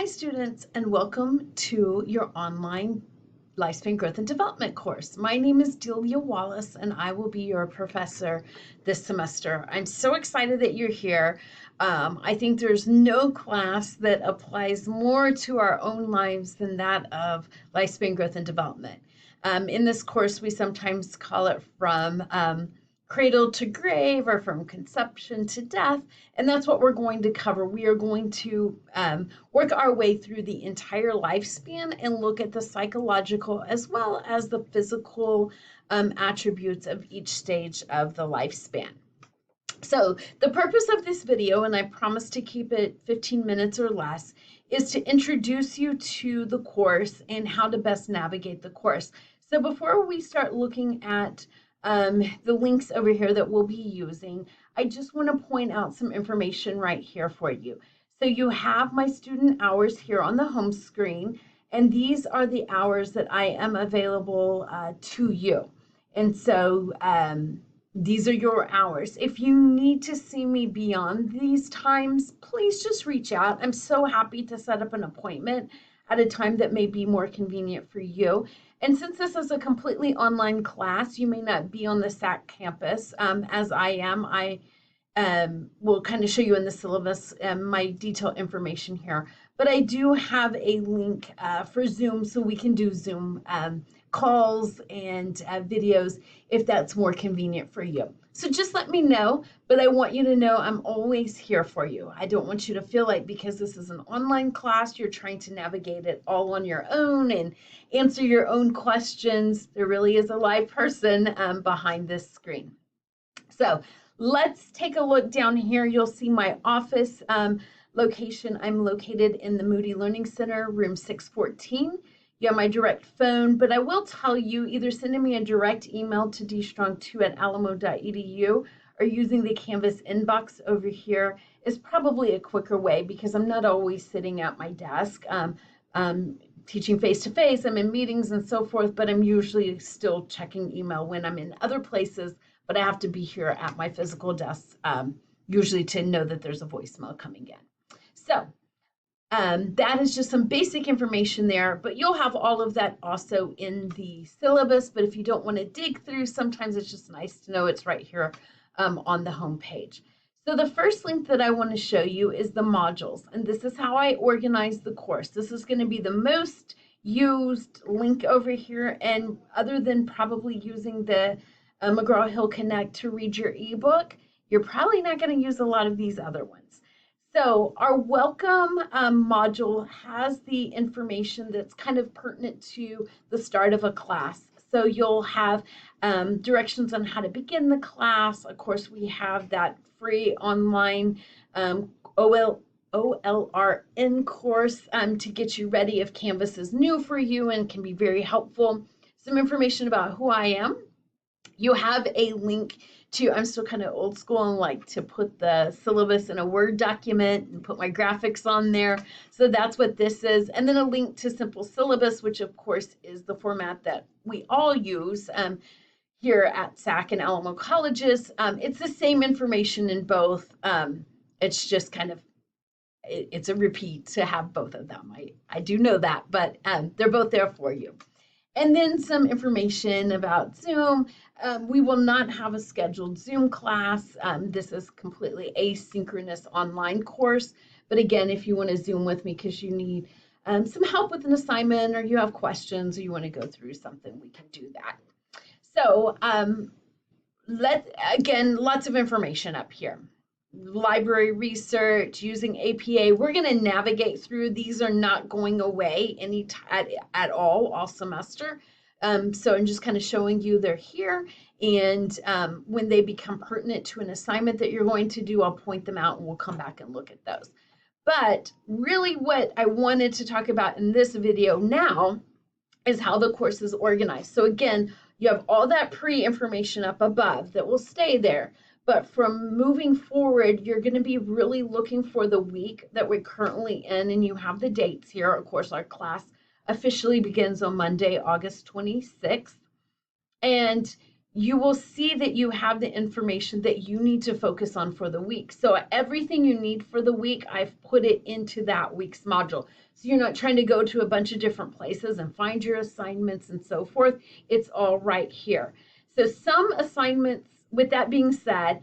Hi students, and welcome to your online Lifespan Growth and Development course. My name is Delia Wallace and I will be your professor this semester. I'm so excited that you're here. I think there's no class that applies more to our own lives than that of Lifespan Growth and Development. In this course, we sometimes call it from cradle to grave or from conception to death, and that's what we're going to cover. We are going to work our way through the entire lifespan and look at the psychological as well as the physical attributes of each stage of the lifespan. So the purpose of this video, and I promise to keep it 15 minutes or less, is to introduce you to the course and how to best navigate the course. So before we start looking at the links over here that we'll be using, I just want to point out some information right here for you. So you have my student hours here on the home screen, and these are the hours that I am available to you. And so these are your hours. If you need to see me beyond these times, please just reach out. I'm so happy to set up an appointment at a time that may be more convenient for you. And since this is a completely online class, you may not be on the SAC campus as I am. I will kind of show you in the syllabus my detailed information here. But I do have a link for Zoom, so we can do Zoom calls and videos if that's more convenient for you. So just let me know, but I want you to know I'm always here for you. I don't want you to feel like because this is an online class, you're trying to navigate it all on your own and answer your own questions. There really is a live person behind this screen. So let's take a look down here. You'll see my office location. I'm located in the Moody Learning Center, room 614. You have my direct phone, but I will tell you either sending me a direct email to dstrong2@alamo.edu or using the Canvas inbox over here is probably a quicker way because I'm not always sitting at my desk teaching face-to-face. I'm in meetings and so forth, but I'm usually still checking email when I'm in other places, but I have to be here at my physical desk usually to know that there's a voicemail coming in. So that is just some basic information there, but you'll have all of that also in the syllabus. But if you don't want to dig through, sometimes it's just nice to know it's right here on the home page. So the first link that I want to show you is the modules, and this is how I organize the course. This is going to be the most used link over here, and other than probably using the McGraw-Hill Connect to read your ebook, you're probably not going to use a lot of these other ones. So our welcome module has the information that's kind of pertinent to the start of a class. So you'll have directions on how to begin the class. Of course, we have that free online OLRN course to get you ready if Canvas is new for you and can be very helpful. Some information about who I am. You have a link to, I'm still kind of old school and like to put the syllabus in a Word document and put my graphics on there. So that's what this is. And then a link to Simple Syllabus, which of course is the format that we all use here at SAC and Alamo Colleges. It's the same information in both. It's just kind of, it's a repeat to have both of them. I do know that, but they're both there for you. And then some information about Zoom. We will not have a scheduled Zoom class. This is completely asynchronous online course. But again, if you want to Zoom with me because you need some help with an assignment or you have questions or you want to go through something, we can do that. So again, lots of information up here. Library research, using APA. We're going to navigate through. These are not going away at all semester. So I'm just kind of showing you they're here. And when they become pertinent to an assignment that you're going to do, I'll point them out and we'll come back and look at those. But really what I wanted to talk about in this video now is how the course is organized. So again, you have all that pre-information up above that will stay there. But from moving forward, you're going to be really looking for the week that we're currently in, and you have the dates here. Of course, our class officially begins on Monday, August 26th. And you will see that you have the information that you need to focus on for the week. So everything you need for the week, I've put it into that week's module. So you're not trying to go to a bunch of different places and find your assignments and so forth. It's all right here. So some assignments, with that being said,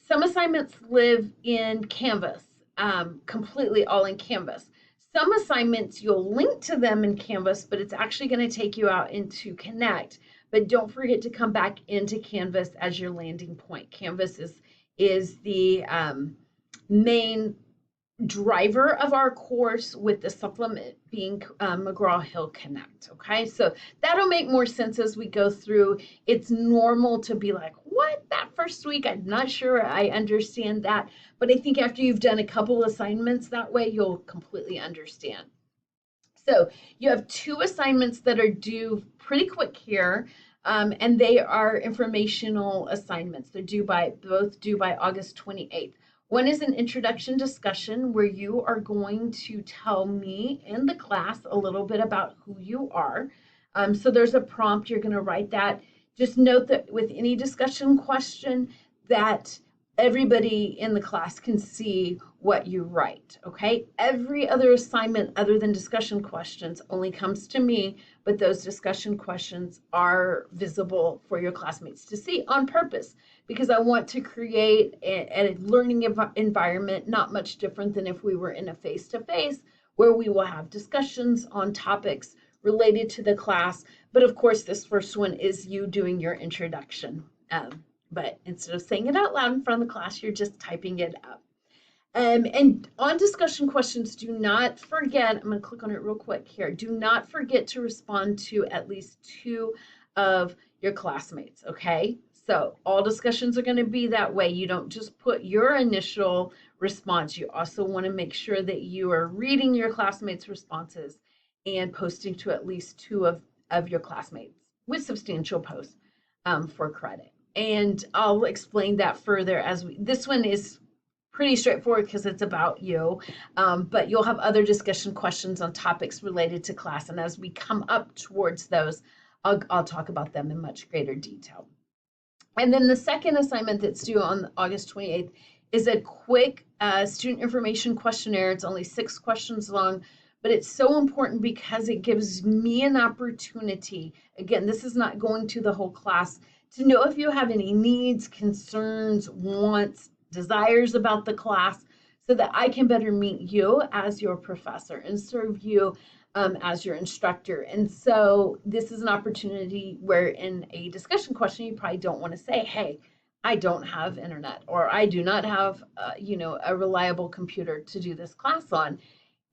some assignments live in Canvas, completely all in Canvas. Some assignments, you'll link to them in Canvas, but it's actually going to take you out into Connect. But don't forget to come back into Canvas as your landing point. Canvas is the main driver of our course, with the supplement being McGraw-Hill Connect. Okay, so that'll make more sense as we go through. It's normal to be like, what, that first week, I'm not sure I understand that. But I think after you've done a couple assignments that way, you'll completely understand. So you have 2 assignments that are due pretty quick here, and they are informational assignments. They're both due by August 28th. One is an introduction discussion where you are going to tell me and the class a little bit about who you are. So there's a prompt, you're going to write that. Just note that with any discussion question that everybody in the class can see what you write, okay? Every other assignment other than discussion questions only comes to me, but those discussion questions are visible for your classmates to see on purpose, because I want to create a learning environment not much different than if we were in a face-to-face, where we will have discussions on topics related to the class. But of course, this first one is you doing your introduction. But instead of saying it out loud in front of the class, you're just typing it up. And on discussion questions, do not forget, I'm going to click on it real quick here. Do not forget to respond to at least 2 of your classmates, okay? So all discussions are going to be that way. You don't just put your initial response. You also want to make sure that you are reading your classmates' responses and posting to at least 2 of your classmates with substantial posts for credit. And I'll explain that further as this one is pretty straightforward because it's about you, but you'll have other discussion questions on topics related to class. And as we come up towards those, I'll talk about them in much greater detail. And then the second assignment that's due on August 28th is a quick student information questionnaire. It's only 6 questions long, but it's so important because it gives me an opportunity. Again, this is not going to the whole class, to know if you have any needs, concerns, wants, desires about the class, so that I can better meet you as your professor and serve you as your instructor. And so this is an opportunity where in a discussion question, you probably don't want to say, hey, I don't have internet, or I do not have a reliable computer to do this class on.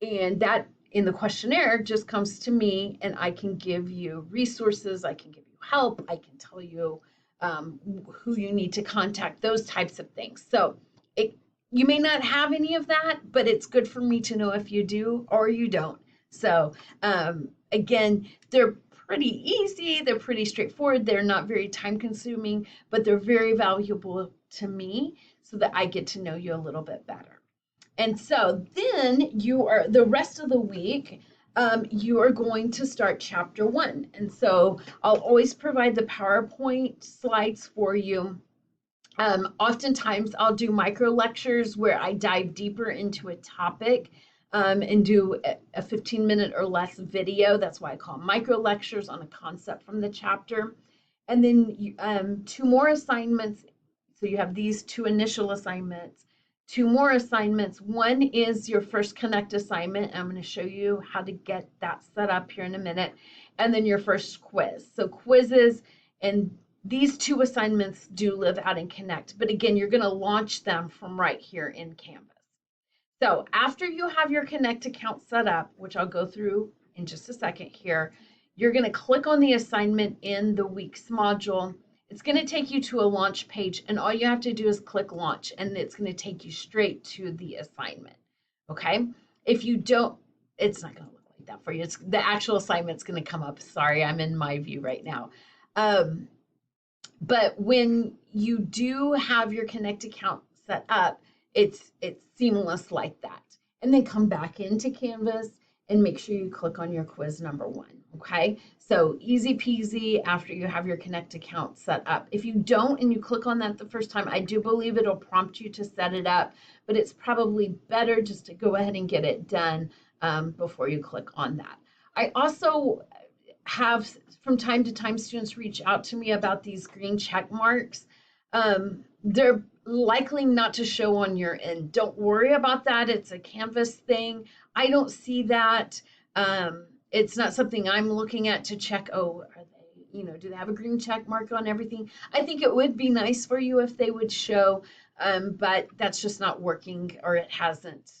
And that in the questionnaire just comes to me, and I can give you resources, I can give you help, I can tell you who you need to contact, those types of things. So you may not have any of that, but it's good for me to know if you do or you don't. So again, they're pretty easy, they're pretty straightforward, they're not very time consuming, but they're very valuable to me so that I get to know you a little bit better. And so then the rest of the week, you are going to start chapter 1. And so I'll always provide the PowerPoint slides for you. Oftentimes I'll do micro lectures where I dive deeper into a topic and do a 15-minute or less video. That's why I call them micro lectures on a concept from the chapter. And then 2 more assignments. So you have these 2 initial assignments. 2 more assignments. One is your first Connect assignment. I'm going to show you how to get that set up here in a minute. And then your first quiz. So quizzes, and these 2 assignments do live out in Connect. But again, you're going to launch them from right here in Canvas. So after you have your Connect account set up, which I'll go through in just a second here, you're going to click on the assignment in the week's module. It's going to take you to a launch page, and all you have to do is click launch, and it's going to take you straight to the assignment. Okay? If you don't, it's not going to look like that for you. The actual assignment's going to come up. Sorry, I'm in my view right now. But when you do have your Connect account set up, it's seamless like that. And then come back into Canvas and make sure you click on your quiz number 1. Okay, so easy peasy after you have your Connect account set up. If you don't and you click on that the first time, I do believe it'll prompt you to set it up, but it's probably better just to go ahead and get it done before you click on that. I also have from time to time students reach out to me about these green check marks. They're likely not to show on your end. Don't worry about that. It's a Canvas thing. I don't see that. It's not something I'm looking at to check, oh, are they, do they have a green check mark on everything? I think it would be nice for you if they would show, but that's just not working, or it hasn't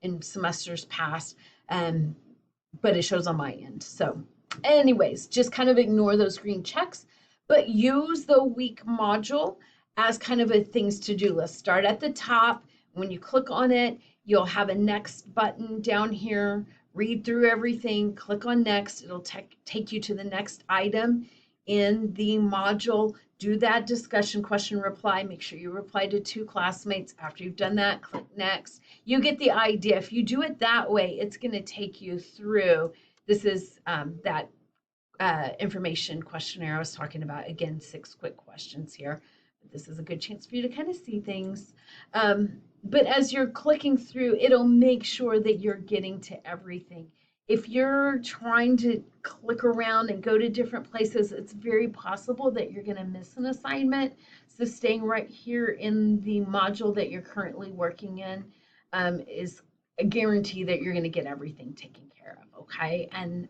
in semesters past, but it shows on my end. So anyways, just kind of ignore those green checks, but use the week module as kind of a things to do list. Start at the top. When you click on it, you'll have a next button down here. Read through everything, click on next. It'll take you to the next item in the module. Do that discussion question reply. Make sure you reply to 2 classmates. After you've done that, click next. You get the idea. If you do it that way, it's going to take you through. This is that information questionnaire I was talking about. Again, 6 quick questions here. This is a good chance for you to kind of see things. But as you're clicking through, it'll make sure that you're getting to everything. If you're trying to click around and go to different places, it's very possible that you're going to miss an assignment. So staying right here in the module that you're currently working in is a guarantee that you're going to get everything taken care of, okay? And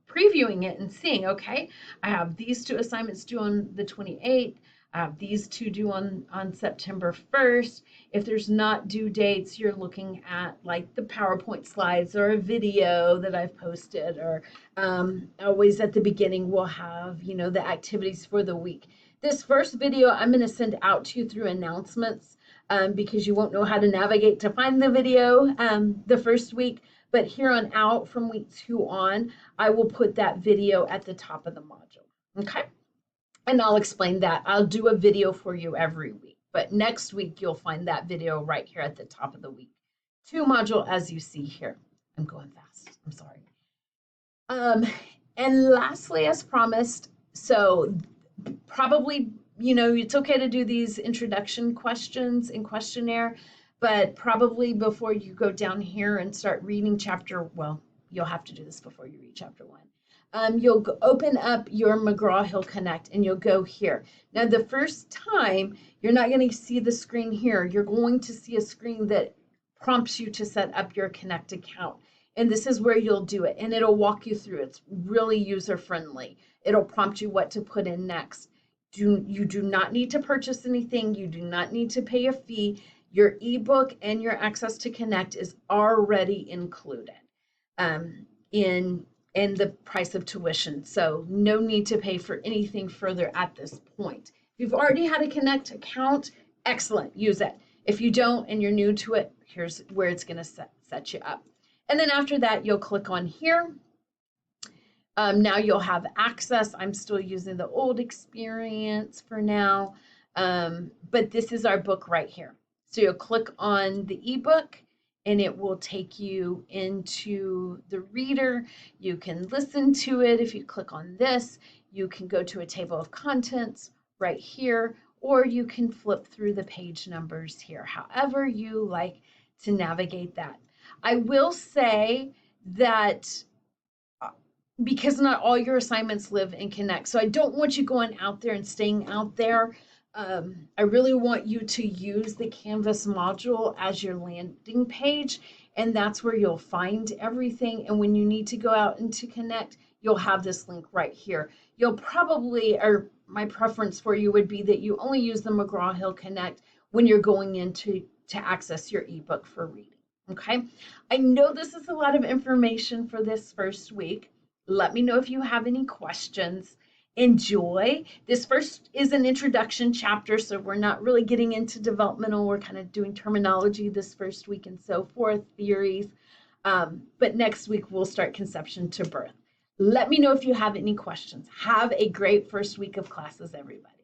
previewing it and seeing, okay, I have these 2 assignments due on the 28th. These 2 due on September 1st. If there's not due dates, you're looking at like the PowerPoint slides or a video that I've posted, or always at the beginning we'll have, the activities for the week. This first video I'm going to send out to you through announcements because you won't know how to navigate to find the video the first week. But here on out, from week 2 on, I will put that video at the top of the module. Okay? And I'll explain that. I'll do a video for you every week. But next week, you'll find that video right here at the top of the week 2 module, as you see here. I'm going fast. I'm sorry. And lastly, as promised, so probably, it's okay to do these introduction questions and questionnaire, but probably before you go down here and start reading you'll have to do this before you read chapter 1. You'll open up your McGraw-Hill Connect and you'll go here. Now, the first time, you're not going to see the screen here. You're going to see a screen that prompts you to set up your Connect account. And this is where you'll do it. And it'll walk you through. It's really user-friendly. It'll prompt you what to put in next. You do not need to purchase anything. You do not need to pay a fee. Your ebook and your access to Connect is already included in the price of tuition. So no need to pay for anything further at this point. If you've already had a Connect account, excellent, use it. If you don't and you're new to it, here's where it's going to set you up. And then after that, you'll click on here. Now you'll have access. I'm still using the old experience for now, but this is our book right here. So you'll click on the ebook and it will take you into the reader. You can listen to it. If you click on this, you can go to a table of contents right here, or you can flip through the page numbers here, however you like to navigate that. I will say that because not all your assignments live in Connect, so I don't want you going out there and staying out there. I really want you to use the Canvas module as your landing page, and that's where you'll find everything. And when you need to go out into Connect, you'll have this link right here. You'll probably, or my preference for you would be that you only use the McGraw-Hill Connect when you're going in to access your ebook for reading, okay? I know this is a lot of information for this first week. Let me know if you have any questions. Enjoy. This first is an introduction chapter, so we're not really getting into developmental. We're kind of doing terminology this first week and so forth, theories. But next week, we'll start conception to birth. Let me know if you have any questions. Have a great first week of classes, everybody.